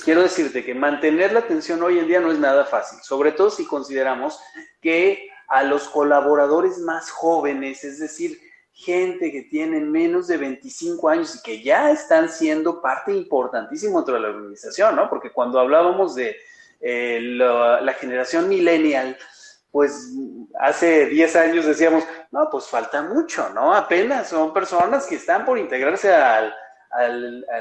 quiero decirte que mantener la atención hoy en día no es nada fácil, sobre todo si consideramos que a los colaboradores más jóvenes, es decir, gente que tiene menos de 25 años y que ya están siendo parte importantísima dentro de la organización, ¿no? Porque cuando hablábamos de la generación millennial, pues hace 10 años decíamos, no, pues falta mucho, ¿no? Apenas son personas que están por integrarse al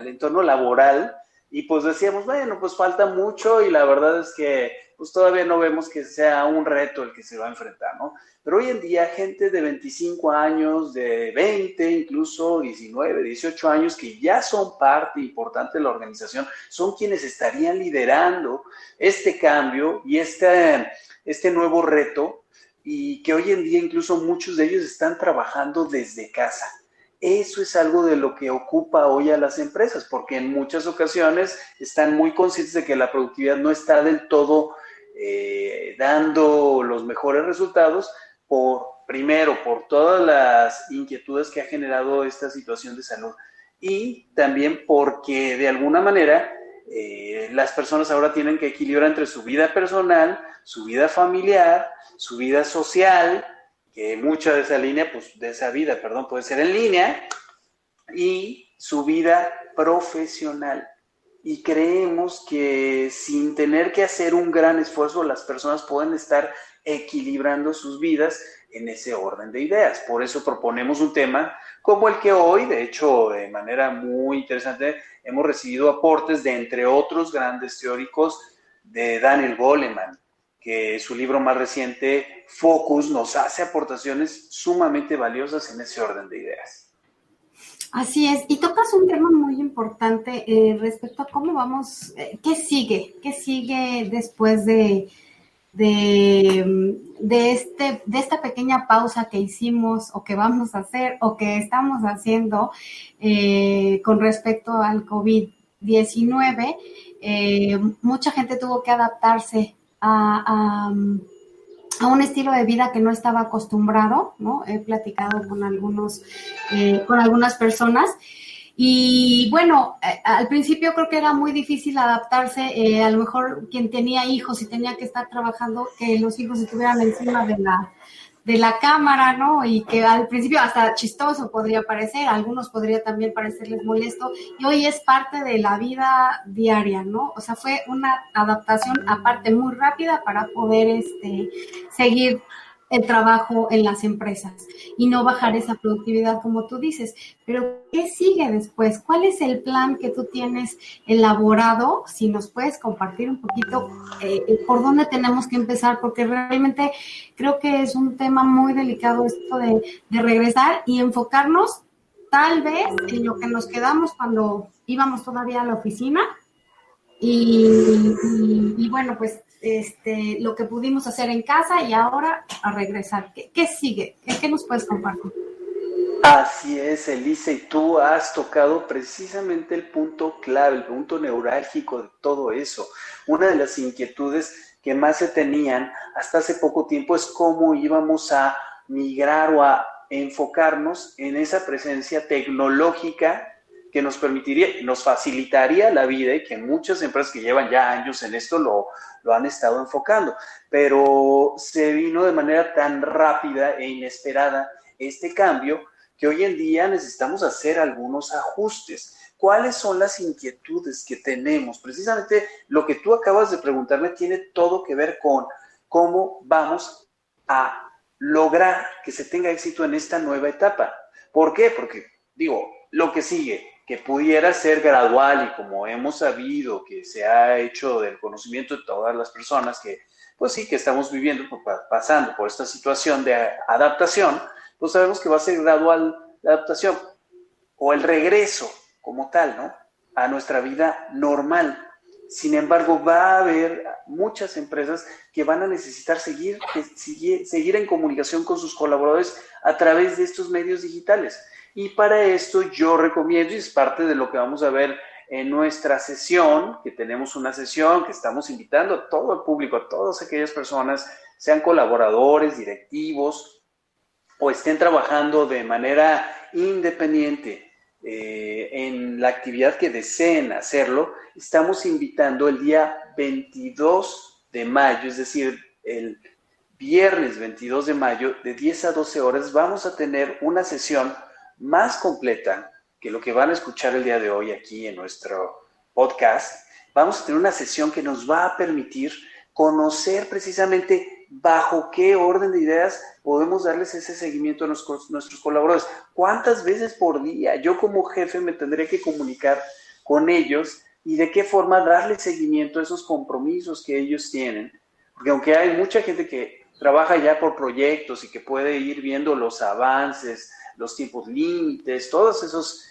entorno laboral y pues decíamos, bueno, pues falta mucho y la verdad es que pues todavía no vemos que sea un reto el que se va a enfrentar, ¿no? Pero hoy en día gente de 25 años, de 20, incluso 19, 18 años, que ya son parte importante de la organización, son quienes estarían liderando este cambio y este nuevo reto y que hoy en día incluso muchos de ellos están trabajando desde casa. Eso es algo de lo que ocupa hoy a las empresas, porque en muchas ocasiones están muy conscientes de que la productividad no está del todo dando los mejores resultados, primero, por todas las inquietudes que ha generado esta situación de salud y también porque de alguna manera las personas ahora tienen que equilibrar entre su vida personal, su vida familiar, su vida social, que mucha de esa línea, pues de esa vida, perdón, puede ser en línea, y su vida profesional. Y creemos que sin tener que hacer un gran esfuerzo, las personas pueden estar equilibrando sus vidas en ese orden de ideas. Por eso proponemos un tema como el que hoy, de hecho, de manera muy interesante, hemos recibido aportes de, entre otros grandes teóricos, de Daniel Goleman, que su libro más reciente, Focus, nos hace aportaciones sumamente valiosas en ese orden de ideas. Así es, y tocas un tema muy importante respecto a cómo vamos, qué sigue después de esta pequeña pausa que hicimos o que vamos a hacer o que estamos haciendo con respecto al COVID-19. Mucha gente tuvo que adaptarse a un estilo de vida que no estaba acostumbrado, ¿no? He platicado con algunas personas y bueno, al principio creo que era muy difícil adaptarse, a lo mejor quien tenía hijos y tenía que estar trabajando, que los hijos estuvieran encima de la cámara, ¿no? Y que al principio hasta chistoso podría parecer, a algunos podría también parecerles molesto, y hoy es parte de la vida diaria, ¿no? O sea, fue una adaptación aparte muy rápida para poder seguir el trabajo en las empresas y no bajar esa productividad como tú dices. Pero, ¿qué sigue después? ¿Cuál es el plan que tú tienes elaborado? Si nos puedes compartir un poquito por dónde tenemos que empezar, porque realmente creo que es un tema muy delicado esto de regresar y enfocarnos tal vez en lo que nos quedamos cuando íbamos todavía a la oficina y bueno, pues lo que pudimos hacer en casa y ahora a regresar. ¿Qué sigue? ¿Qué nos puedes compartir? Así es, Elisa, y tú has tocado precisamente el punto clave, el punto neurálgico de todo eso. Una de las inquietudes que más se tenían hasta hace poco tiempo es cómo íbamos a migrar o a enfocarnos en esa presencia tecnológica que nos permitiría, nos facilitaría la vida y que muchas empresas que llevan ya años en esto lo han estado enfocando. Pero se vino de manera tan rápida e inesperada este cambio que hoy en día necesitamos hacer algunos ajustes. ¿Cuáles son las inquietudes que tenemos? Precisamente lo que tú acabas de preguntarme tiene todo que ver con cómo vamos a lograr que se tenga éxito en esta nueva etapa. ¿Por qué? Porque, digo, lo que sigue, que pudiera ser gradual y como hemos sabido que se ha hecho del conocimiento de todas las personas que, pues sí, que estamos viviendo, pasando por esta situación de adaptación, pues sabemos que va a ser gradual la adaptación o el regreso como tal, ¿no? A nuestra vida normal. Sin embargo, va a haber muchas empresas que van a necesitar seguir en comunicación con sus colaboradores a través de estos medios digitales. Y para esto yo recomiendo, y es parte de lo que vamos a ver en nuestra sesión, que tenemos una sesión que estamos invitando a todo el público, a todas aquellas personas, sean colaboradores, directivos, o estén trabajando de manera independiente en la actividad que deseen hacerlo, estamos invitando el día 22 de mayo, es decir, el viernes 22 de mayo, de 10 a 12 horas, vamos a tener una sesión más completa que lo que van a escuchar el día de hoy aquí en nuestro podcast. Vamos a tener una sesión que nos va a permitir conocer precisamente bajo qué orden de ideas podemos darles ese seguimiento a nuestros colaboradores. ¿Cuántas veces por día yo como jefe me tendré que comunicar con ellos y de qué forma darle seguimiento a esos compromisos que ellos tienen? Porque aunque hay mucha gente que trabaja ya por proyectos y que puede ir viendo los avances, los tiempos límites, todos esos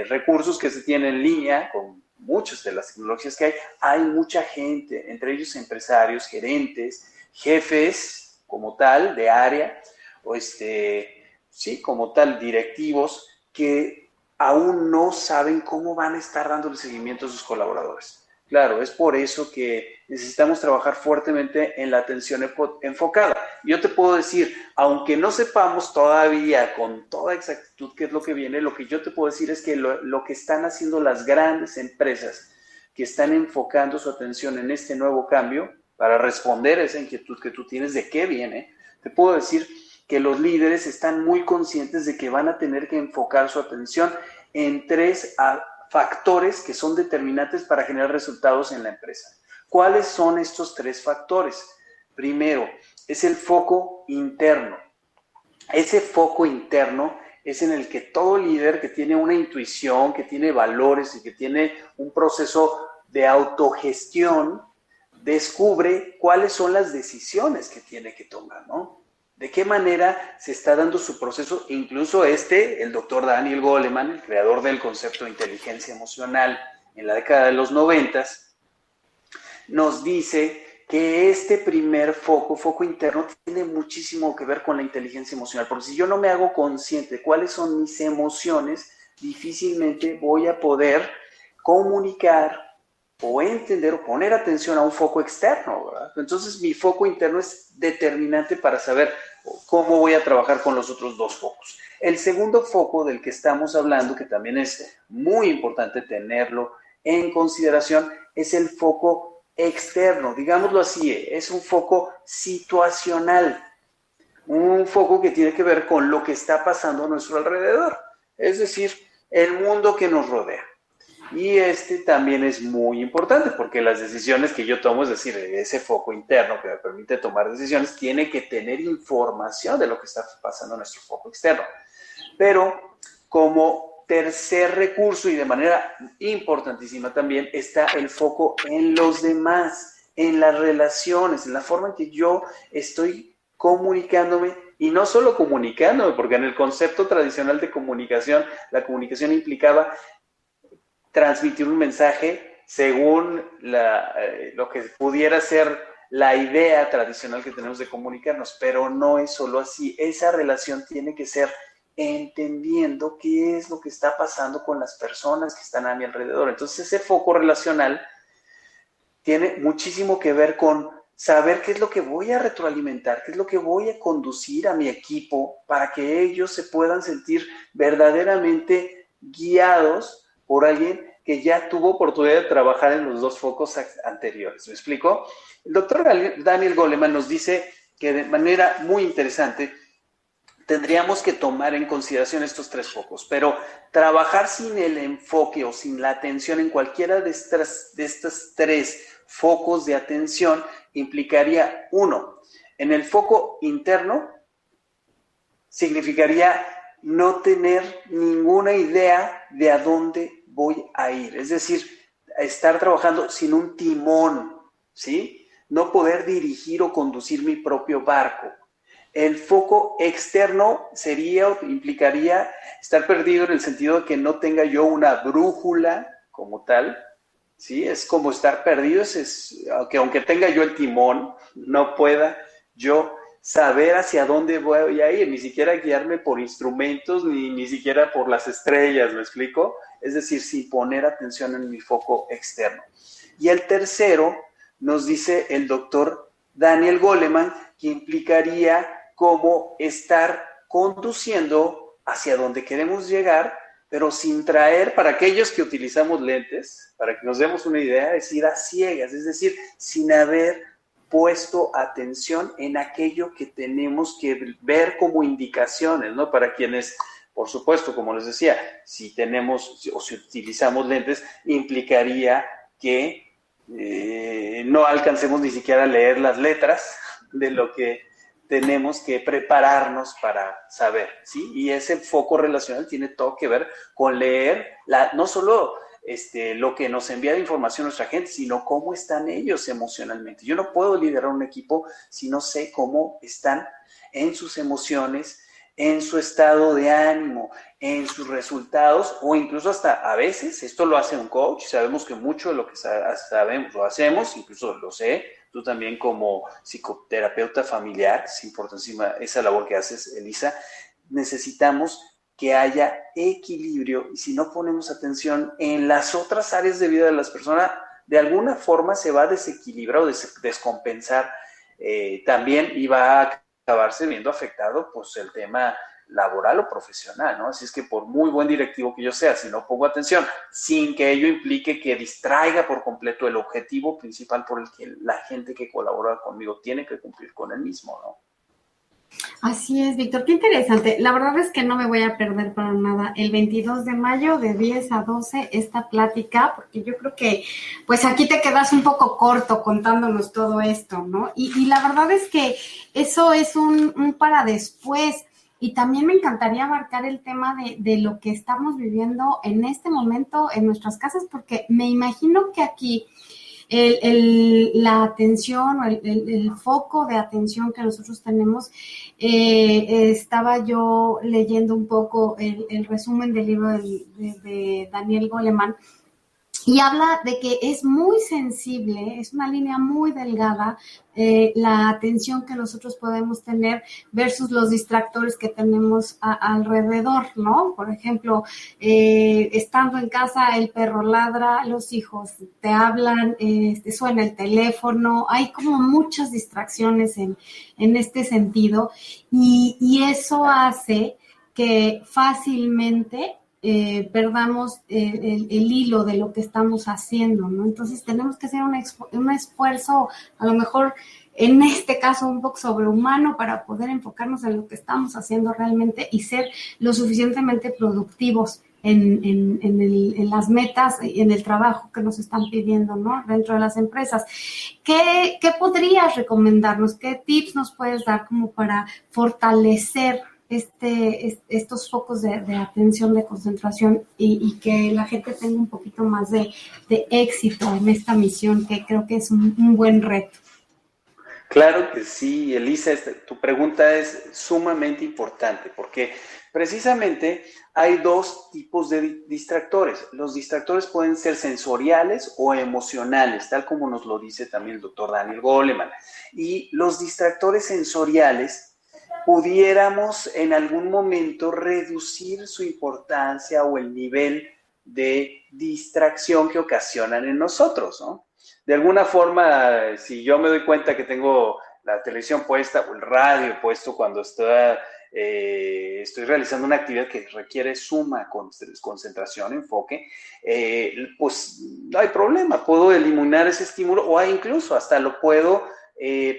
recursos que se tienen en línea con muchas de las tecnologías que hay mucha gente, entre ellos empresarios, gerentes, jefes como tal de área, o sí, como tal directivos, que aún no saben cómo van a estar dándole seguimiento a sus colaboradores. Claro, es por eso que necesitamos trabajar fuertemente en la atención enfocada. Yo te puedo decir, aunque no sepamos todavía con toda exactitud qué es lo que viene, lo que yo te puedo decir es que lo que están haciendo las grandes empresas que están enfocando su atención en este nuevo cambio para responder a esa inquietud que tú tienes de qué viene, te puedo decir que los líderes están muy conscientes de que van a tener que enfocar su atención en tres factores que son determinantes para generar resultados en la empresa. ¿Cuáles son estos tres factores? Primero, es el foco interno. Ese foco interno es en el que todo líder que tiene una intuición, que tiene valores y que tiene un proceso de autogestión, descubre cuáles son las decisiones que tiene que tomar, ¿no? De qué manera se está dando su proceso. Incluso el doctor Daniel Goleman, el creador del concepto de inteligencia emocional en la década de los 90, nos dice que este primer foco interno, tiene muchísimo que ver con la inteligencia emocional, porque si yo no me hago consciente de cuáles son mis emociones, difícilmente voy a poder comunicar o entender o poner atención a un foco externo, ¿verdad? Entonces mi foco interno es determinante para saber cómo voy a trabajar con los otros dos focos. El segundo foco del que estamos hablando, que también es muy importante tenerlo en consideración, es el foco externo, digámoslo así, es un foco situacional, un foco que tiene que ver con lo que está pasando a nuestro alrededor, es decir, el mundo que nos rodea. Y también es muy importante porque las decisiones que yo tomo, es decir, ese foco interno que me permite tomar decisiones, tiene que tener información de lo que está pasando en nuestro foco externo. Pero como tercer recurso y de manera importantísima también está el foco en los demás, en las relaciones, en la forma en que yo estoy comunicándome. Y no solo comunicándome, porque en el concepto tradicional de comunicación, la comunicación implicaba transmitir un mensaje según lo que pudiera ser la idea tradicional que tenemos de comunicarnos, pero no es solo así. Esa relación tiene que ser entendiendo qué es lo que está pasando con las personas que están a mi alrededor. Entonces ese foco relacional tiene muchísimo que ver con saber qué es lo que voy a retroalimentar, qué es lo que voy a conducir a mi equipo para que ellos se puedan sentir verdaderamente guiados por alguien que ya tuvo oportunidad de trabajar en los dos focos anteriores. ¿Me explico? El doctor Daniel Goleman nos dice que de manera muy interesante tendríamos que tomar en consideración estos tres focos, pero trabajar sin el enfoque o sin la atención en cualquiera de estos tres focos de atención implicaría, uno, en el foco interno, significaría no tener ninguna idea de a dónde voy a ir. Es decir, estar trabajando sin un timón, ¿sí? No poder dirigir o conducir mi propio barco. El foco externo implicaría estar perdido en el sentido de que no tenga yo una brújula como tal, ¿sí? Es como estar perdido, aunque tenga yo el timón, no pueda yo saber hacia dónde voy a ir, ni siquiera guiarme por instrumentos, ni siquiera por las estrellas, ¿me explico? Es decir, sin poner atención en mi foco externo. Y el tercero, nos dice el doctor Daniel Goleman, que implicaría como estar conduciendo hacia donde queremos llegar pero sin traer, para aquellos que utilizamos lentes, para que nos demos una idea, es ir a ciegas, es decir, sin haber puesto atención en aquello que tenemos que ver como indicaciones, ¿no? Para quienes, por supuesto, como les decía, si tenemos o si utilizamos lentes, implicaría que no alcancemos ni siquiera a leer las letras de lo que tenemos que prepararnos para saber, ¿sí? Y ese foco relacional tiene todo que ver con leer, no solo lo que nos envía de información nuestra gente, sino cómo están ellos emocionalmente. Yo no puedo liderar un equipo si no sé cómo están en sus emociones, en su estado de ánimo, en sus resultados, o incluso hasta a veces, esto lo hace un coach, sabemos que mucho de lo que sabemos lo hacemos, incluso lo sé, tú también como psicoterapeuta familiar, es importantísima esa labor que haces, Elisa, necesitamos que haya equilibrio, y si no ponemos atención en las otras áreas de vida de las personas, de alguna forma se va a desequilibrar o descompensar también, y va a acabarse viendo afectado pues el tema laboral o profesional, ¿no? Así es que por muy buen directivo que yo sea, si no pongo atención, sin que ello implique que distraiga por completo el objetivo principal por el que la gente que colabora conmigo tiene que cumplir con el mismo, ¿no? Así es, Víctor, qué interesante. La verdad es que no me voy a perder para nada el 22 de mayo de 10 a 12 esta plática, porque yo creo que pues aquí te quedas un poco corto contándonos todo esto, ¿no? Y la verdad es que eso es un para después. Y también me encantaría abarcar el tema de lo que estamos viviendo en este momento en nuestras casas, porque me imagino que aquí la atención o el foco de atención que nosotros tenemos, estaba yo leyendo un poco el resumen del libro de Daniel Goleman, y habla de que es muy sensible, es una línea muy delgada, la atención que nosotros podemos tener versus los distractores que tenemos alrededor, ¿no? Por ejemplo, estando en casa, el perro ladra, los hijos te hablan, suena el teléfono, hay como muchas distracciones en este sentido, y eso hace que fácilmente perdamos el hilo de lo que estamos haciendo, ¿no? Entonces tenemos que hacer un esfuerzo, a lo mejor en este caso un poco sobrehumano, para poder enfocarnos en lo que estamos haciendo realmente y ser lo suficientemente productivos en las metas y en el trabajo que nos están pidiendo, ¿no? Dentro de las empresas. ¿Qué podrías recomendarnos? ¿Qué tips nos puedes dar como para fortalecer estos focos de atención, de concentración, y que la gente tenga un poquito más de éxito en esta misión, que creo que es un buen reto? Claro que sí, Elisa, tu pregunta es sumamente importante porque precisamente hay dos tipos de distractores. Los distractores pueden ser sensoriales o emocionales, tal como nos lo dice también el doctor Daniel Goleman. Y los distractores sensoriales pudiéramos en algún momento reducir su importancia o el nivel de distracción que ocasionan en nosotros, ¿no? De alguna forma, si yo me doy cuenta que tengo la televisión puesta o el radio puesto cuando estoy realizando una actividad que requiere suma concentración, enfoque, pues no hay problema, puedo eliminar ese estímulo o incluso hasta lo puedo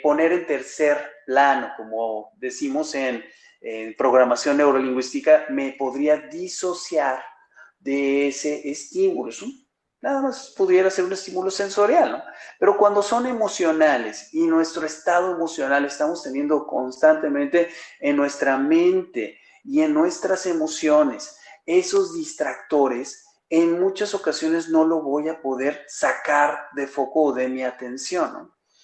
poner en tercer plano, como decimos en programación neurolingüística, me podría disociar de ese estímulo. Nada más pudiera ser un estímulo sensorial, ¿no? Pero cuando son emocionales y nuestro estado emocional estamos teniendo constantemente en nuestra mente y en nuestras emociones esos distractores, en muchas ocasiones no lo voy a poder sacar de foco o de mi atención, ¿no?